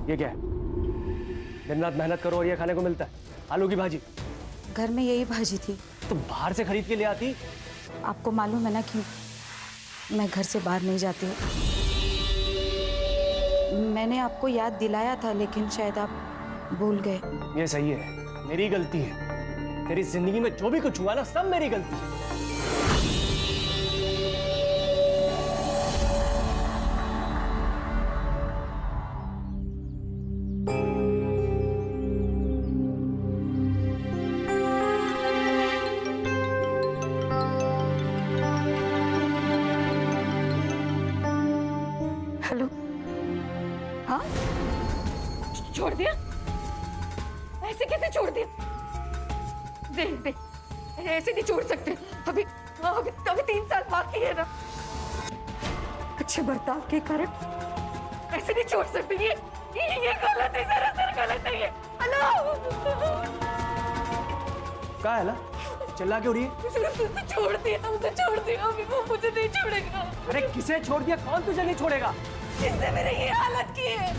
ये क्या है? दिन रात मेहनत करो और ये खाने को मिलता है? आलू की भाजी। घर में यही भाजी थी। तो बाहर से खरीद के ले आती। आपको मालूम है ना कि मैं घर से बाहर नहीं जाती हूँ। मैंने आपको याद दिलाया था लेकिन शायद आप भूल गए। ये सही है, मेरी गलती है। तेरी जिंदगी में जो भी कुछ हुआ ना, सब मेरी गलती है। हेलो। हाँ, छोड़ दिया? ऐसे कैसे छोड़ दिया? देख देख, ऐसे नहीं छोड़ सकते। अभी अभी अभी 3 साल बाकी है ना। अच्छे बर्ताव के कारण ऐसे नहीं छोड़ सकते। ये गलत है, सरासर गलत है ये। हेलो, क्या है ला? चिल्ला क्यों रही है? छोड़ दिया, मुझे छोड़ दिया। अभी वो मुझे नहीं छोड़ेगा। अरे किसे छोड़ दिया? कौन तुझे नहीं छोड़ेगा? किसने मेरी ये हालत की है?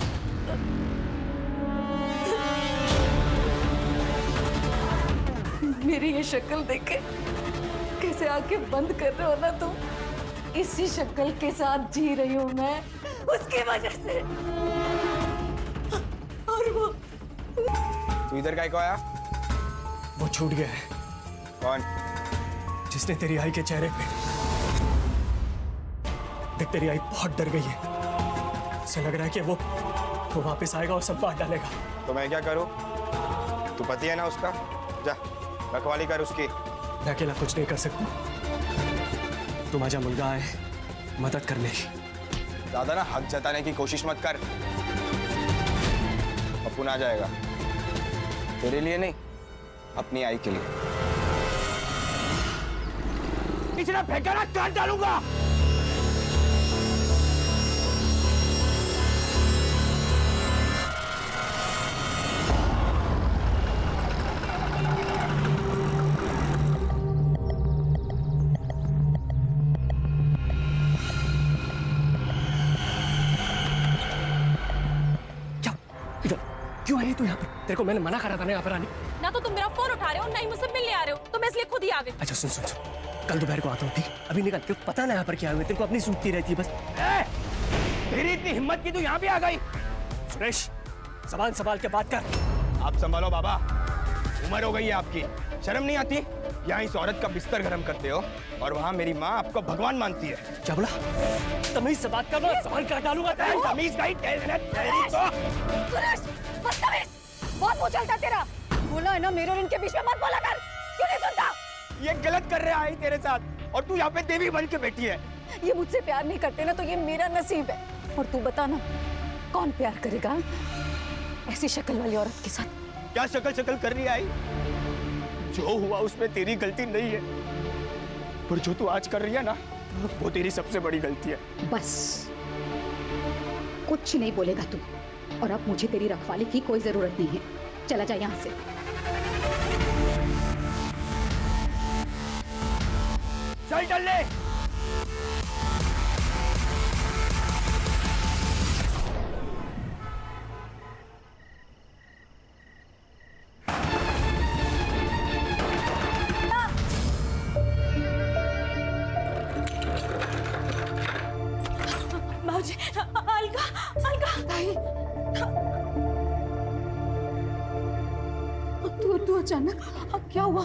मेरी ये शक्ल देखे कैसे आंखें बंद कर रहे हो ना तुम? इसी शक्ल के साथ जी रही हूं मैं, उसकी वजह से। और वो तू इधर काहे को आया? वो छूट गया है। कौन? जिसने तेरी आई के चेहरे पे देख, तेरी आई बहुत डर गई है। उसे लग रहा है कि वो वापस आएगा और सब बांट डालेगा। तो मैं क्या करूं? तू पति है ना उसका, जा रखवाली कर उसकी। मैं अकेला कुछ नहीं कर सकता। तुम आजा मुल्गा आए मदद करने की। ज्यादा ना हक जताने की कोशिश मत कर। अपुन आ जाएगा, तेरे लिए नहीं, अपनी आई के लिए। पिछला फेंका ना, काट डालूंगा। क्यों आई तू यहाँ पे? तेरे को मैंने मना करा था ना यहाँ पर आने। ना तो तुम मेरा फोन उठा रहे हो, ना ही मुझसे मिलने आ रहे हो, तो मैं इसलिए खुद ही आ गई। अच्छा सुन सुन सुन, कल दोपहर को आता हूँ, ठीक? अभी निकल। तेरे को पता ना यहाँ पर क्या हुआ? तेरे को अपनी सूझती रहती है बस। मेरी इतनी हिम्मत की तू यहाँ भी आ गई? सुरेश, जबान संभाल के बात कर। आप संभालो बाबा, उम्र हो गई है आपकी, शर्म नहीं आती? यहाँ इस औरत का बिस्तर गर्म करते हो और वहाँ मेरी माँ आपको भगवान मानती है। क्या बोला? तमीज से बात कर, मैं सवाल काट डालूंगा। तमीज का ही बहुत मुंह चलता तेरा। बोला है ना मेरे और इनके बीच में मत बोला कर। क्यों नहीं सुनता? ये गलत कर रहे आई तेरे साथ, और तू यहाँ पे देवी बन के बैठी है। ये मुझसे प्यार नहीं करते ना, तो ये मेरा नसीब है। और तू बता ना, कौन प्यार करेगा ऐसी शक्ल वाली औरत के साथ? क्या शक्ल कर रही है आई? जो हुआ उसमें तेरी गलती नहीं है, पर जो तू आज कर रही है ना, वो तेरी सबसे बड़ी गलती है। बस कुछ नहीं बोलेगा तू, और अब मुझे तेरी रखवाली की कोई जरूरत नहीं है। चला जा यहाँ से। चल चल ले। बाबूजी, अलका, अलका। तू अचानक क्या हुआ?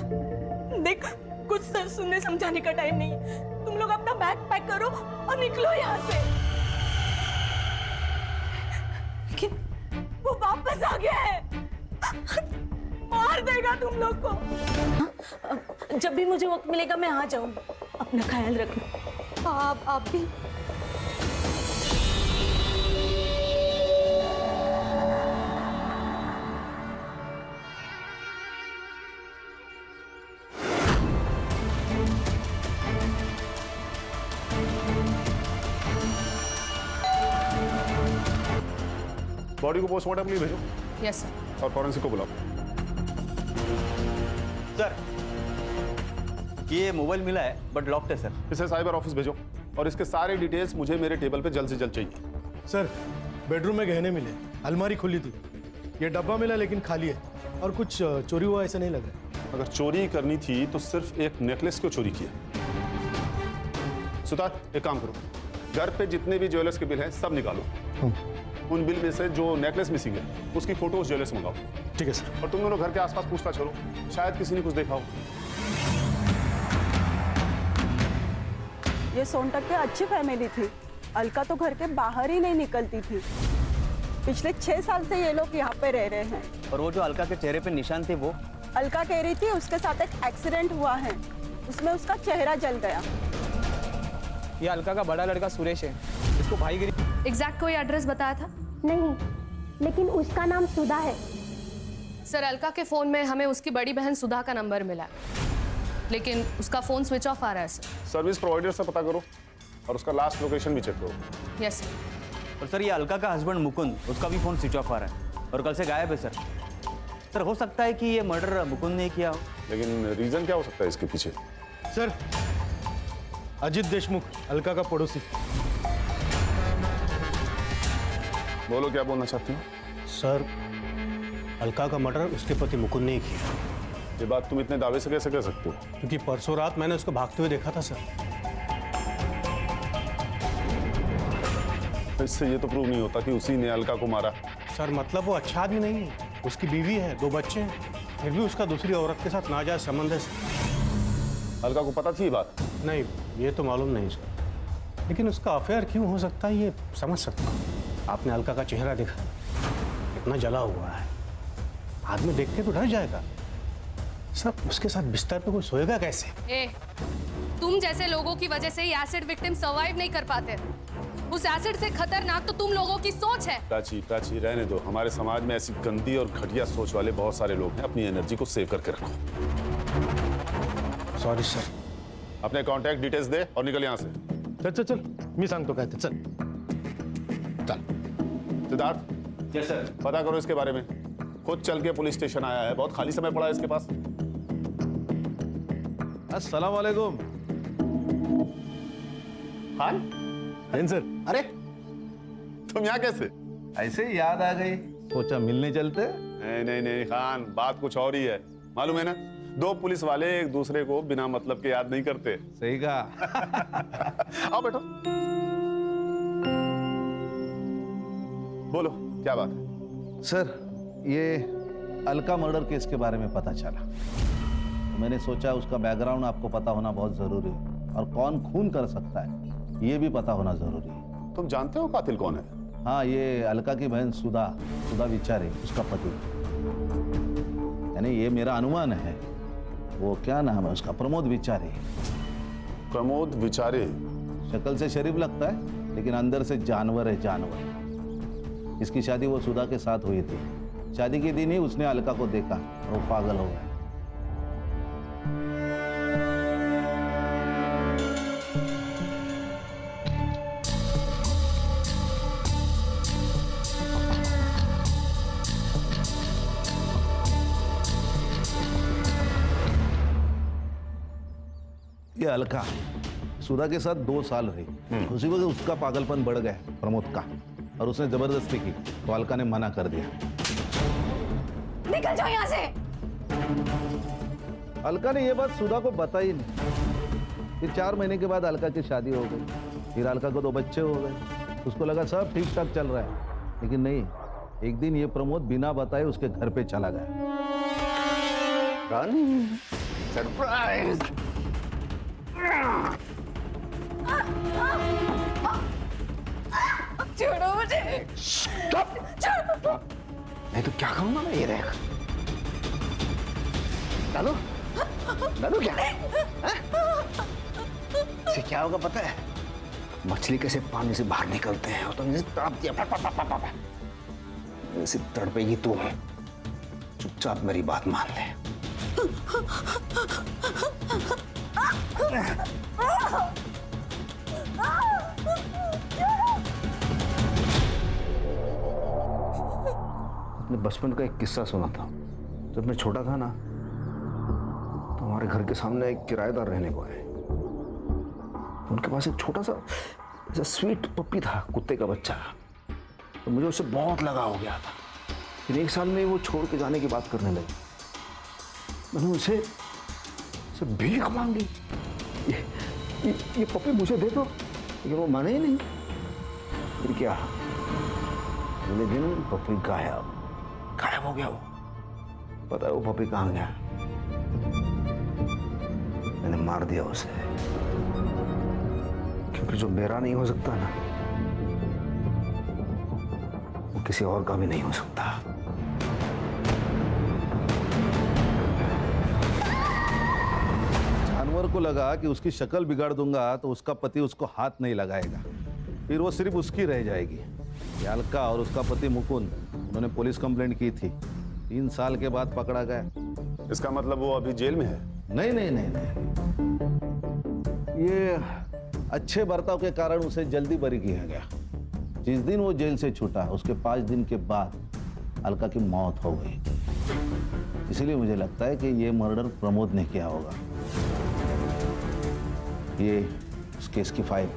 देख, कुछ सुनने समझाने का टाइम नहीं है। तुम लोग अपना बैग पैक करो और निकलो यहाँ से। लेकिन वो वापस आ गया है, मार देगा तुम लोग को। जब भी मुझे वक्त मिलेगा मैं आ जाऊंगा। अपना ख्याल रखना। आप भी। बॉडी को पोस्टमार्टम के लिए भेजो। Yes sir. और फॉरेंसिक को बुलाओ। सर, ये मोबाइल मिला है बट लॉक्ड है सर। इसे साइबर ऑफिस भेजो और इसके सारे डिटेल्स मुझे मेरे टेबल पे जल्द से जल्द चाहिए। सर, बेडरूम में गहने मिले, अलमारी खुली थी, ये डब्बा मिला लेकिन खाली है, और कुछ चोरी हुआ ऐसा नहीं लग रहा। अगर चोरी करनी थी तो सिर्फ एक नेकलेस क्यों चोरी किया? सुतार, एक काम करो, घर पे जितने भी ज्वेलर्स के बिल हैं सब निकालो। उन बिल में से जो नेकलेस मिसिंग है उसकी फोटो उस ज्वेलर्स मंगाओ। ठीक है सर। और तुम दोनों घर के आसपास पूछताछ करो, शायद किसी ने कुछ देखा हो। ये सोनटक के अच्छी फैमिली थी। अलका तो घर के बाहर ही नहीं निकलती थी। पिछले 6 साल से ये लोग यहाँ पे रह रहे हैं। और वो जो अलका के चेहरे पे निशान थे वो? अलका कह रही थी उसके साथ एक एक्सीडेंट हुआ है, उसमें उसका चेहरा जल गया। ये अलका का बड़ा लड़का सुरेश है, इसको भाईगिरी। एग्जैक्ट कोई एड्रेस बताया था? नहीं, लेकिन उसका नाम सुधा है। सर, अलका के फोन में हमें उसकी बड़ी बहन सुधा का नंबर मिला, लेकिन उसका फोन स्विच ऑफ आ रहा है सर। सर्विस प्रोवाइडर से पता करो और उसका लास्ट लोकेशन भी चेक करो। Yes sir. और सर ये अलका का हस्बैंड मुकुंद, उसका भी फोन स्विच ऑफ आ रहा है और कल से गायब है सर। सर हो सकता है कि ये मर्डर मुकुंद ने किया हो। लेकिन रीजन क्या हो सकता है इसके पीछे? सर, अजित देशमुख, अलका का पड़ोसी। बोलो, क्या बोलना चाहती हो? सर, अलका का मर्डर उसके पति मुकुंद ने ही किया। ये बात तुम इतने दावे से कैसे कह सकते हो? क्योंकि परसों रात मैंने उसको भागते हुए देखा था सर। इससे ये तो प्रूव नहीं होता कि उसी ने अलका को मारा। सर, मतलब वो अच्छा आदमी नहीं है, उसकी बीवी है, 2 बच्चे हैं, फिर भी उसका दूसरी औरत के साथ नाजायज संबंध है सर। अलका को पता थी ये बात? नहीं, ये तो मालूम नहीं सर, लेकिन उसका अफेयर क्यों हो सकता है ये समझ सकता हूँ। आपने अलका का चेहरा देखा, इतना जला हुआ है, आदमी देख के तो डर जाएगा। सब उसके साथ बिस्तर पे कोई सोएगा कैसे? तुम जैसे लोगों की वजह से ही एसिड विक्टिम सर्वाइव नहीं कर पाते। उस एसिड से खतरनाक तो तुम लोगों की सोच है। प्राची रहने दो। हमारे समाज में ऐसी गंदी और घटिया सोच वाले बहुत सारे लोग हैं। अपनी एनर्जी को सेव करके रखो। Sorry sir. अपने कॉन्टैक्ट डिटेल्स दे और निकल यहाँ से। चल मी सांगतो काय ते, चल। Siddharth, yes sir. पता करो इसके बारे में। खुद चल के पुलिस स्टेशन आया है, बहुत खाली समय पड़ा है इसके पास। अस्सलाम वालेकुम। खान? सर। अरे तुम यहाँ कैसे? ऐसे ही याद आ गई, सोचा मिलने चलते। नहीं खान, बात कुछ और ही है। मालूम है ना, 2 पुलिस वाले एक दूसरे को बिना मतलब के याद नहीं करते। सही कहा। आओ बैठो। बोलो, क्या बात है? सर, ये अलका मर्डर केस के बारे में पता चला, तो मैंने सोचा उसका बैकग्राउंड आपको पता होना बहुत जरूरी है, और कौन खून कर सकता है ये भी पता होना जरूरी है। तुम जानते हो कातिल कौन है? हाँ, ये अलका की बहन सुधा विचारे, उसका पति। यानी ये मेरा अनुमान है। वो क्या नाम है उसका? प्रमोद विचारे। प्रमोद विचारे? शक्ल से शरीफ लगता है, लेकिन अंदर से जानवर है, जानवर। इसकी शादी वो सुधा के साथ हुई थी। शादी के दिन ही उसने अलका को देखा और वो पागल हो गया। ये अलका सुधा के साथ 2 साल रही। उसी वक्त उसका पागलपन बढ़ गया प्रमोद का, और उसने जबरदस्ती की, तो अलका ने मना कर दिया। निकल जाओ यहाँ से। अलका ने यह बात सुधा को बताई नहीं। फिर 4 महीने के बाद अलका की शादी हो गई। फिर अलका को 2 बच्चे हो गए। उसको लगा सब ठीक ठाक चल रहा है, लेकिन नहीं। एक दिन ये प्रमोद बिना बताए उसके घर पे चला गया। सरप्राइज! छोड़ो मुझे। नहीं तो क्या कहूंगा मैं? ये रहेगा। डालो क्या? इसे क्या होगा पता है? मछली कैसे पानी से बाहर निकलते हैं, और तुमने तड़प दिया। ऐसे तड़पेगी तू। चुपचाप मेरी बात मान ले। अपने बचपन का एक किस्सा सुना था। जब मैं छोटा था ना, तो हमारे घर के सामने एक किराएदार रहने को आए। उनके पास एक छोटा सा स्वीट पप्पी था, कुत्ते का बच्चा। तो मुझे उससे बहुत लगाव हो गया था। फिर 1 साल में वो छोड़ के जाने की बात करने लगी। मैंने उसे भीख मांगी, ये पप्पी मुझे दे दो, लेकिन वो माने ही नहीं। फिर क्या, अगले दिन पप्पी गायब हो गया। वो पता है वो पप्पी कहाँ गया? मैंने मार दिया उसे, क्योंकि जो मेरा नहीं हो सकता ना, वो किसी और का भी नहीं हो सकता। जानवर को लगा कि उसकी शक्ल बिगाड़ दूंगा तो उसका पति उसको हाथ नहीं लगाएगा, फिर वो सिर्फ उसकी रह जाएगी। ये अलका और उसका पति मुकुंद, उन्होंने पुलिस कंप्लेंट की थी। 3 साल के बाद पकड़ा गया। इसका मतलब वो अभी जेल में है? नहीं नहीं नहीं नहीं, ये अच्छे बर्ताव के कारण उसे जल्दी बरी किया गया। जिस दिन वो जेल से छूटा उसके 5 दिन के बाद अलका की मौत हो गई। इसीलिए मुझे लगता है कि ये मर्डर प्रमोद ने किया होगा। ये उस केस की फाइल।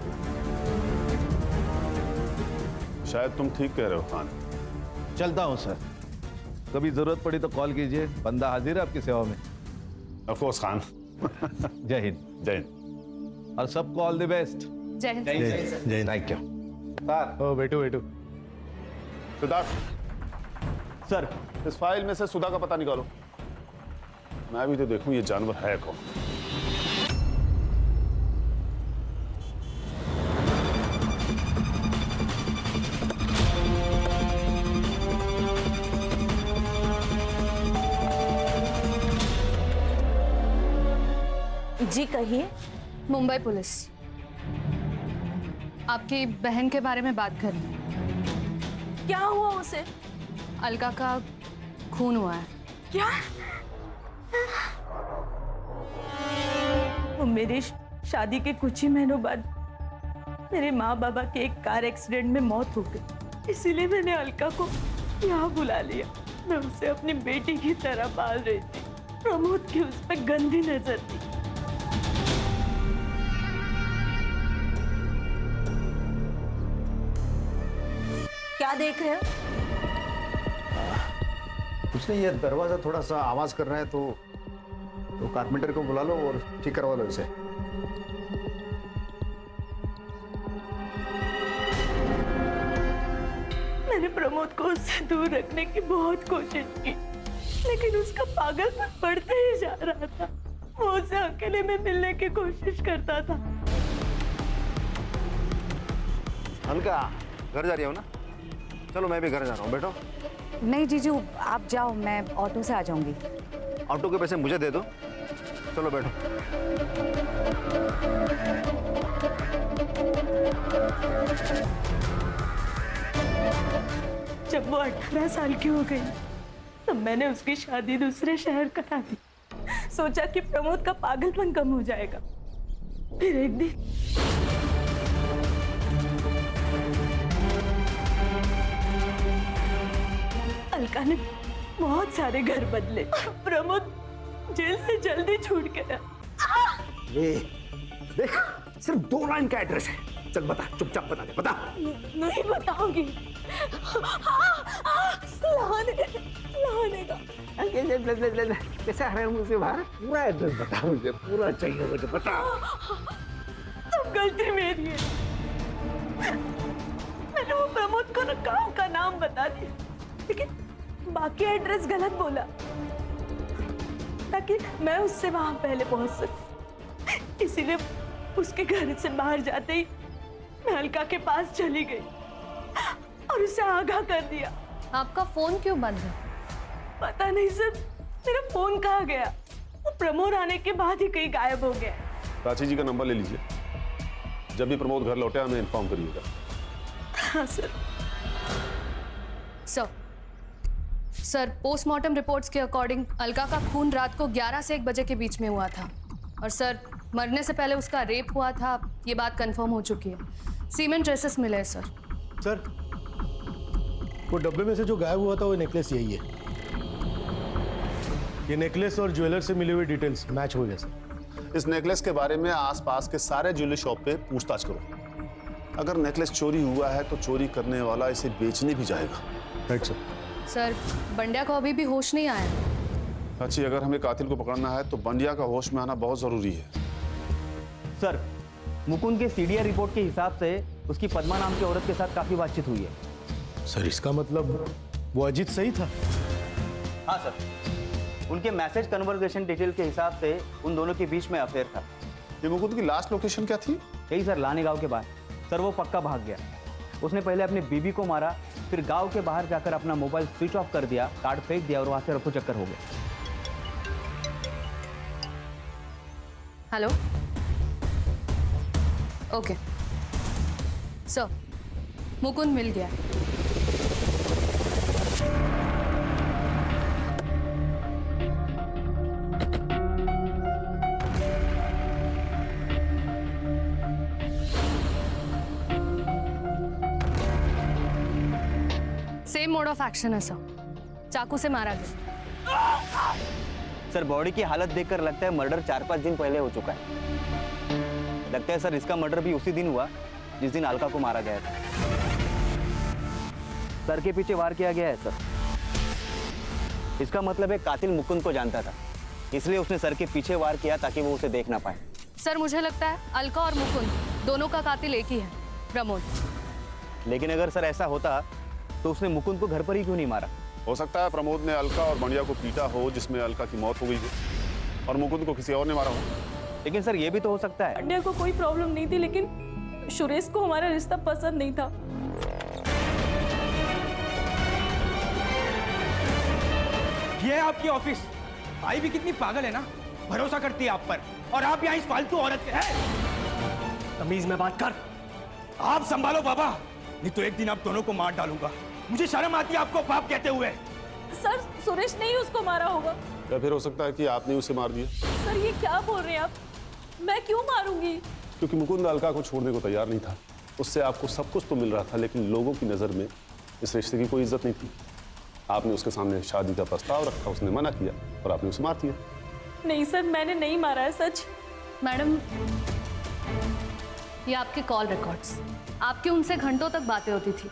शायद तुम ठीक कह रहे हो खान। चलता हूँ सर, कभी जरूरत पड़ी तो कॉल कीजिए, बंदा हाजिर है आपकी सेवा में। Of course Khan. जय हिंद। जय हिंद। और सबको ऑल द बेस्ट। जय हिंद। जय थैंक यू। ओ बेटू सिद्धार्थ, सर इस फाइल में से सुधा का पता निकालो। मैं भी तो देखूं ये जानवर है कौन। जी कहिए। मुंबई पुलिस आपकी बहन के बारे में बात कर रही है। क्या हुआ उसे? अलका का खून हुआ है। क्या? वो मेरी शादी के कुछ ही महीनों बाद मेरे माँ बाबा के एक कार एक्सीडेंट में मौत हो गई। इसीलिए मैंने अलका को यहाँ बुला लिया। मैं उसे अपनी बेटी की तरह पाल रही थी। प्रमोद की उस पर गंदी नजर थी। क्या देख रहे हो? कुछ नहीं, ये दरवाजा थोड़ा सा आवाज कर रहा है, तो कारपेंटर को बुला लो और ठीक करवा लो इसे। मैंने प्रमोद को उससे दूर रखने की बहुत कोशिश की, लेकिन उसका पागलपन बढ़ते ही जा रहा था। वो उसे अकेले में मिलने की कोशिश करता था। अलका, घर जा रही हो ना? चलो मैं भी घर जा रहा हूँ, बैठो। नहीं जीजू, आप जाओ, मैं ऑटो से आ जाऊंगी। ऑटो के पैसे मुझे दे दो। चलो बैठो। जब वो 18 साल की हो गई तब मैंने उसकी शादी दूसरे शहर करा दी। सोचा कि प्रमोद का पागलपन कम हो जाएगा। फिर एक दिन अलका ने बहुत सारे घर बदले। प्रमोद जेल से जल्दी छूट गया। देख, सिर्फ 2 लाइन का एड्रेस है। चल बता, चुपचाप बता दे, बता। नहीं बताऊंगी। लाने का कैसे आ रहे हैं मुझसे बाहर? पूरा एड्रेस बता मुझे, पूरा चाहिए मुझे, बता। अब गलती मेरी है। मैंने वो प्रमोद को गांव का नाम बता दिया, लेकिन बाकी एड्रेस गलत बोला ताकि मैं उससे वहां पहले पहुंच सकूं। इसीलिए उसके घर से बाहर जाते ही मैं अलका के पास चली गई और उसे आगाह कर दिया। आपका फोन क्यों बंद है? पता नहीं सर, मेरा फोन कहाँ गया। वो प्रमोद आने के बाद ही कहीं गायब हो गया। प्राची जी का नंबर ले लीजिए। जब भी प्रमोद घर लौटे हमें इन्फॉर्म करिएगा। हाँ सर। सर, पोस्टमार्टम रिपोर्ट्स के अकॉर्डिंग अलका का खून रात को 11 से 1 बजे के बीच में हुआ था। और सर, मरने से पहले उसका रेप हुआ था, ये बात कंफर्म हो चुकी है। सीमेंट ट्रेसेस मिले हैं सर। सर, वो डब्बे में से जो गायब हुआ था वो नेकलेस यही है। ये नेकलेस और ज्वेलर से मिली हुई डिटेल्स मैच हो गए सर। इस नेकलेस के बारे में आसपास के सारे ज्वेलरी शॉप पे पूछताछ करो। अगर नेकलेस चोरी हुआ है तो चोरी करने वाला इसे बेचने भी जाएगा। Right sir. सर बंड्या को अभी भी होश नहीं आया। अच्छी, अगर हमें कातिल को पकड़ना है तो बंडिया का होश में आना बहुत जरूरी है। सर मुकुंद के सीडीआर रिपोर्ट के हिसाब से उसकी पद्मा नाम की औरत के साथ काफी बातचीत हुई है। सर इसका मतलब वो अजीत सही था? हाँ सर, उनके मैसेज कन्वर्सेशन डिटेल के हिसाब से उन दोनों के बीच में अफेयर था। ये मुकुंद की लास्ट लोकेशन क्या थी? यही सर, लाने गांव के बाहर। सर वो पक्का भाग गया। उसने पहले अपनी बीबी को मारा, फिर गांव के बाहर जाकर अपना मोबाइल स्विच ऑफ कर दिया, कार्ड फेंक दिया और वहां से रफू चक्कर हो गया। हेलो, ओके सर, मुकुंद मिल गया। सेम मोड ऑफ एक्शन है सर, चाकू से मारा गया। सर बॉडी की हालत देखकर लगता है मर्डर 4-5 दिन पहले हो चुका है। लगता है सर इसका मर्डर भी उसी दिन हुआ जिस दिन अलका को मारा गया था। सर के पीछे वार किया गया है सर। इसका मतलब है कातिल मुकुंद को जानता था, इसलिए उसने सर के पीछे वार किया ताकि वो उसे देख ना पाए। सर मुझे लगता है अलका और मुकुंद दोनों का कातिल एक ही है, प्रमोद। लेकिन अगर सर ऐसा होता तो उसने मुकुंद को घर पर ही क्यों नहीं मारा? हो सकता है प्रमोद ने अलका और बंडिया को पीटा हो, जिसमें अलका की मौत हो गई हो, और मुकुंद को किसी और ने मारा हो। लेकिन सर ये भी तो हो सकता है। बंड्या को कोई प्रॉब्लम नहीं थी, लेकिन सुरेश को हमारा रिश्ता पसंद नहीं था। ये है आपकी ऑफिस। भाई भी कितनी पागल है ना, भरोसा करती है आप पर, और आप यहाँ इस फालतू औरत के हैं। तमीज में बात कर। आप संभालो बाबा, नहीं तो एक दिन आप दोनों को मार डालूंगा। मुझे शर्म आती है आपको बाप कहते हुए। सर सुरेश ने ही उसको मारा होगा। या फिर हो सकता है कि आपने उसे मार दिया। सर ये क्या बोल रहे हैं आप? मैं क्यों मारूंगी? क्योंकि मुकुंद अलका को छोड़ने को तैयार नहीं था। उससे आपको सब कुछ तो मिल रहा था, लेकिन लोगों की नज़र में इस रिश्ते की कोई इज्जत नहीं थी। आपने उसके सामने शादी का प्रस्ताव रखा, उसने मना किया और आपने उसे मार दिया। नहीं सर, मैंने नहीं मारा है, सच। मैडम ये आपके कॉल रिकॉर्ड्स, आपकी उनसे घंटों तक बातें होती थी,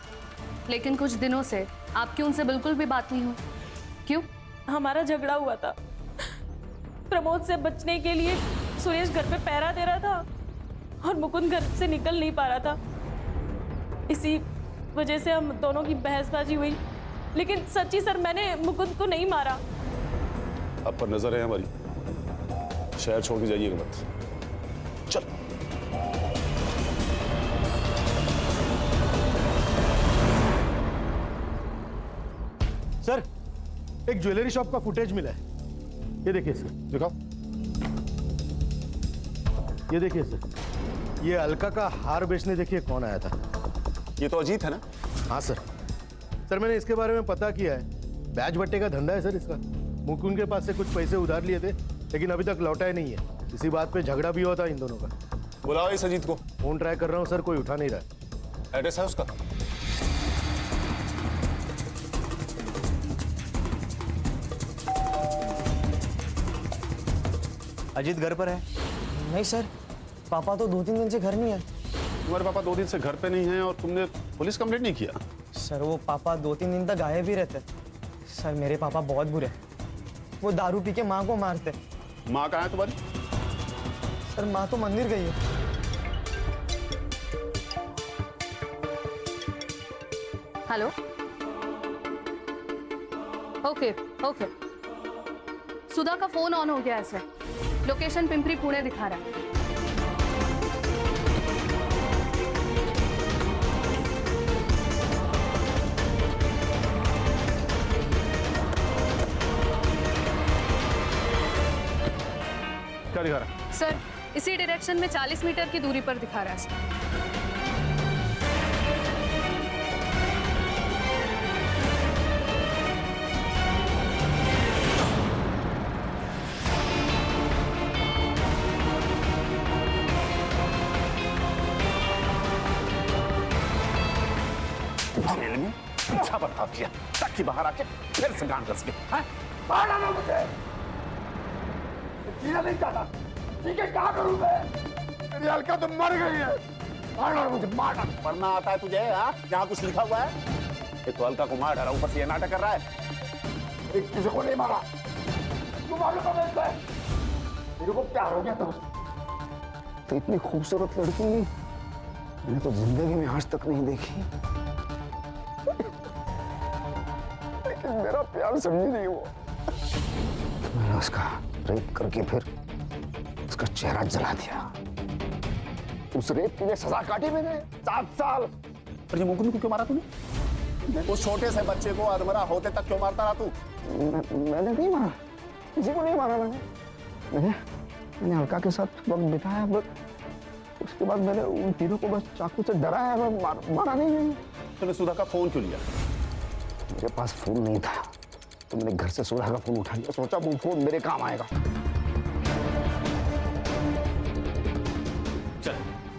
लेकिन कुछ दिनों से आपकी उनसे बिल्कुल भी बात नहीं हुई। क्यों? हमारा झगड़ा हुआ था। प्रमोद से बचने के लिए सुरेश घर पे पहरा दे रहा था और मुकुंद घर से निकल नहीं पा रहा था। इसी वजह से हम दोनों की बहसबाजी हुई। लेकिन सच्ची सर, मैंने मुकुंद को नहीं मारा। आप पर नजर है हमारी। शहर छोड़ के जाइएगा मत। चल। सर एक ज्वेलरी शॉप का फुटेज मिला है, ये देखिए सर। दिखाओ। ये देखिए सर, ये अलका का हार बेचने देखिए कौन आया था। ये तो अजीत है ना? हाँ सर। सर मैंने इसके बारे में पता किया है, बैच बट्टे का धंधा है सर इसका। मुकुंद के पास से कुछ पैसे उधार लिए थे, लेकिन अभी तक लौटाए नहीं है। इसी बात पे झगड़ा भी हुआ था इन दोनों का। बुलाओ इस अजीत को। फोन ट्राई कर रहा हूँ सर, कोई उठा नहीं रहा। एड्रेस है उसका? अजीत घर पर है? नहीं सर, पापा तो 2-3 दिन से घर नहीं है। तुम्हारे पापा 2 दिन से घर पे नहीं हैं और तुमने पुलिस कंप्लेंट नहीं किया? सर वो पापा 2-3 दिन तक गायब ही रहते। सर मेरे पापा बहुत बुरे, वो दारू पी के माँ को मारते। माँ कहाँ है तुम्हारी? सर माँ तो मंदिर गई है। Hello, okay okay. सुधा का फोन ऑन हो गया है सर, लोकेशन पिंपरी पुणे दिखा रहा है। क्या दिखा रहा है? सर इसी डायरेक्शन में 40 मीटर की दूरी पर दिखा रहा है सर। अच्छा बर्ताव किया ताकि बाहर आके फिर से गांड रस के बाहर आना मुझे जीना नहीं चाहता। ठीक है, क्या करूं मैं? मेरी अलका तो मर गई है, मार डाल मुझे, मार डाल। पढ़ना आता है तुझे? हाँ, यहाँ कुछ लिखा हुआ है? ये तो अलका को मार डाला, ऊपर से ये नाटक कर रहा है। किसी को नहीं मारा, तू मालूम कब है? मेरे को प्यार हो गया था उससे। तो इतनी खूबसूरत लड़की मैंने तो जिंदगी में आज तक नहीं देखी, लेकिन मेरा प्यार समझी नहीं वो। मैंने उसका रेप करके फिर उसका चेहरा जला दिया। उस रेप के लिए सजा काटी मैंने 7 साल। और ये मुकुंद को क्यों मारा तूने? उस छोटे से बच्चे को अधमरा होते तक क्यों मारता रहा तू? मैंने नहीं मारा, किसी को नहीं मारा। मैंने अलका के साथ वक्त बिताया, बस उसके बाद मैंने उन तीनों को बस चाकू से डराया, मारा नहीं। तूने सुधा का फोन क्यों लिया? मेरे पास फोन नहीं था, तो मैंने घर से सुधा का फोन उठा लिया, सोचा वो फोन मेरे काम आएगा।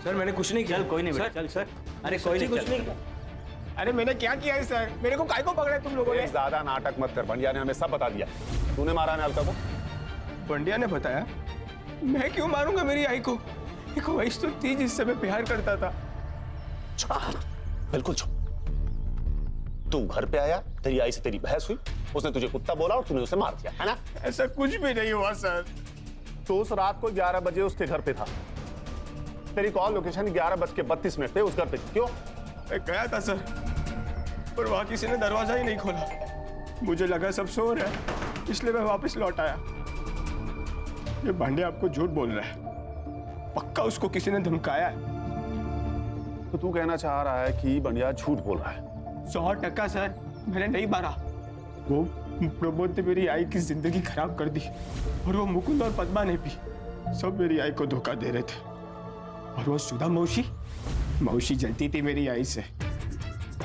सर मैंने कुछ नहीं किया। कोई नहीं बेटा, चल सर। अरे कोई नहीं, कुछ नहीं किया। अरे मैंने क्या किया है सर? मेरे को काय को पकड़ा तुम लोगों ने? ज्यादा नाटक मत कर, बंडिया ने हमें सब बता दिया। तूने मारा है अलका को? बंडिया ने बताया? मैं क्यों मारूंगा मेरी आई को? एक ख्वाहिश तो थी जिससे मैं प्यार करता था। बिल्कुल चुप। तू घर पे आया, तेरी आई से तेरी बहस हुई, उसने तुझे कुत्ता बोला और तूने उसे मार दिया, है ना? ऐसा कुछ भी नहीं हुआ सर। तो उस रात को 11 बजे उसके घर पे था। तेरी कॉल लोकेशन 11:32 पे उस घर पे थी। क्यों? मैं गया था सर, पर वहां किसी ने दरवाजा ही नहीं खोला। मुझे लगा सब सो रहे हैं, इसलिए मैं वापस लौट आया। ये भांडिया आपको झूठ बोल रहा है, पक्का उसको किसी ने धमकाया है। तो तू कहना चाह रहा है कि बंडिया झूठ बोल रहा है? 100% सर, मैंने नहीं मारा। वो प्रमोद ने मेरी आई की जिंदगी खराब कर दी, और वो मुकुंद और पद्मा ने भी सब मेरी आई को धोखा दे रहे थे। और वो सुधा मौसी जलती थी मेरी आई से।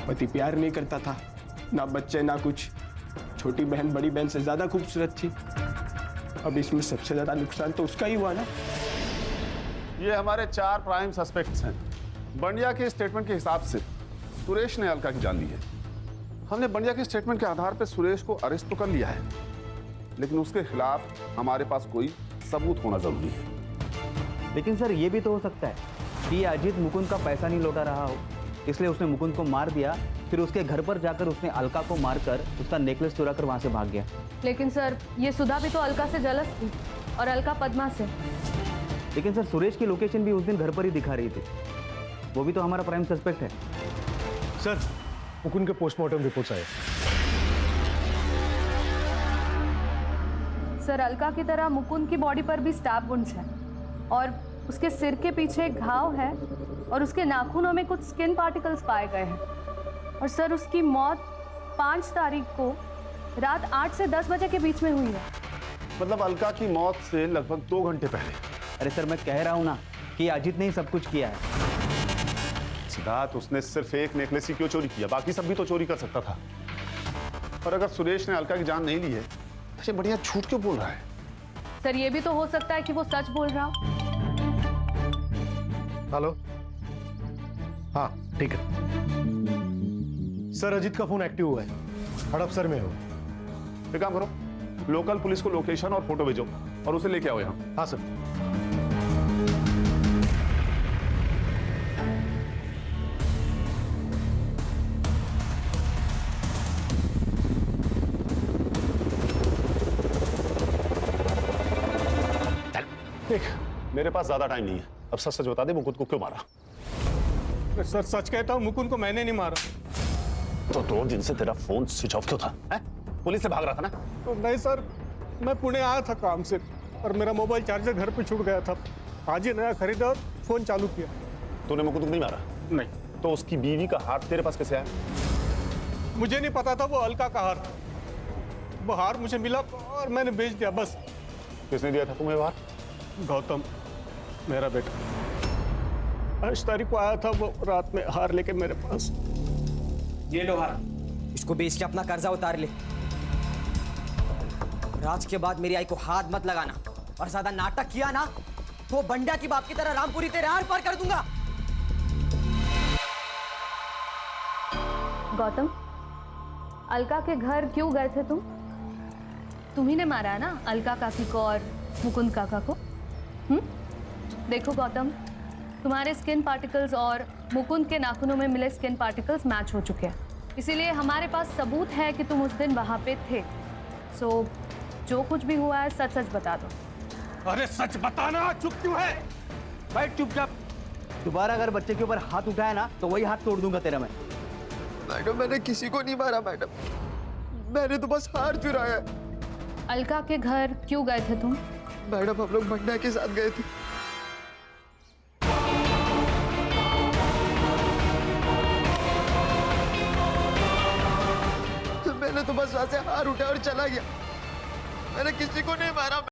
पति प्यार नहीं करता था, ना बच्चे ना कुछ। छोटी बहन बड़ी बहन से ज्यादा खूबसूरत थी। अब इसमें सबसे ज्यादा नुकसान तो उसका ही हुआ ना। ये हमारे 4 प्राइम सस्पेक्ट्स हैं। बंडिया के स्टेटमेंट के हिसाब से सुरेश ने अलका की जान ली है। हमने बंडिया के स्टेटमेंट के आधार पर सुरेश को अरेस्ट तो कर लिया है, लेकिन उसके खिलाफ हमारे पास कोई सबूत होना जरूरी है। लेकिन सर ये भी तो हो सकता है कि ये अजीत मुकुंद का पैसा नहीं लौटा रहा हो, इसलिए उसने मुकुंद को मार दिया, फिर उसके घर पर जाकर उसने अलका को मारकर उसका नेकलेस चुरा कर वहां से भाग गया। लेकिन सर ये सुधा भी तो अलका से जलस थी और अलका पद्मा से। लेकिन सर सुरेश की लोकेशन भी उस दिन घर पर ही दिखा रही थी, वो भी तो हमारा प्राइम सस्पेक्ट है। सर मुकुंद के पोस्टमार्टम रिपोर्ट्स आए। सर अलका की तरह मुकुंद की बॉडी पर भी स्टैब वुंड्स हैं, और उसके सिर के पीछे एक घाव है, और उसके नाखूनों में कुछ स्किन पार्टिकल्स पाए गए हैं। और सर उसकी मौत 5 तारीख को रात 8 से 10 बजे के बीच में हुई है। मतलब अलका की मौत से लगभग 2 घंटे पहले। अरे सर मैं कह रहा हूँ ना कि अजीत ने ही सब कुछ किया है। सिद्धार्थ, उसने सिर्फ एक नेकलेस ही क्यों चोरी किया? बाकी सब भी तो चोरी कर सकता था। और अगर सुरेश ने अलका की जान नहीं ली है तो ये बढ़िया झूठ क्यों बोल रहा है? सर ये भी तो हो सकता है कि वो सच बोल रहा हो। हेलो, हाँ ठीक है सर, अजीत का फोन एक्टिव हुआ है, हड़पसर में हो। एक काम करो, लोकल पुलिस को लोकेशन और फोटो भेजो और उसे लेके आओ यहाँ। हाँ सर। देख, मेरे पास ज्यादा टाइम नहीं है, अब सच सच बता दे, मुकुंद को क्यों मारा? सर सच कहता हूँ, मुकुंद को मैंने नहीं मारा। तो 2 दिन से तेरा फोन स्विच ऑफ क्यों था? है? पुलिस से भाग रहा था ना? तो नहीं सर, मैं पुणे आया था काम से और मेरा मोबाइल चार्जर घर पे छूट गया था। आज ही नया खरीदा और फोन चालू किया। तूने मुकुंद को नहीं मारा? नहीं। तो उसकी बीवी का हार तेरे पास कैसे आया? मुझे नहीं पता था वो अलका का हार था। वो हार मुझे मिला और मैंने बेच दिया बस। किसने दिया था तुम्हें हार? गौतम, मेरा बेटा। 8 तारीख को आया था वो रात में हार लेके मेरे पास। ये लो हार, इसको बेच के अपना कर्जा उतार ले। और आज के बाद मेरी आई को हाथ मत लगाना, और ज्यादा नाटक किया ना तो बंडा की बाप की तरह रामपुरी तेरे आर पार कर दूंगा। गौतम, अलका के घर क्यों गए थे तुम? तुम्ही ने मारा है ना अलका काकी को और मुकुंद काका को? देखो गौतम, तुम्हारे स्किन पार्टिकल्स और मुकुंद के नाखूनों में मिले स्किन पार्टिकल्स मैच हो चुके हैं, इसीलिए हमारे पास सबूत है कि तुम उस दिन वहाँ पे थे। सो जो कुछ भी हुआ है सच सच बता दो। अरे सच बताना, चुप क्यों है? बैठ चुपचाप। दोबारा अगर बच्चे के ऊपर हाथ उठाया ना तो वही हाथ तोड़ दूंगा तेरा मैं। मैडम मैंने किसी को नहीं मारा मैडम, मैंने तो बस हार चुराया। अलका के घर क्यों गए थे तुम? मैडम हम लोग बंडा के साथ गए थे। मैंने तो बस वहां से हार उठाया और चला गया, मैंने किसी को नहीं मारा।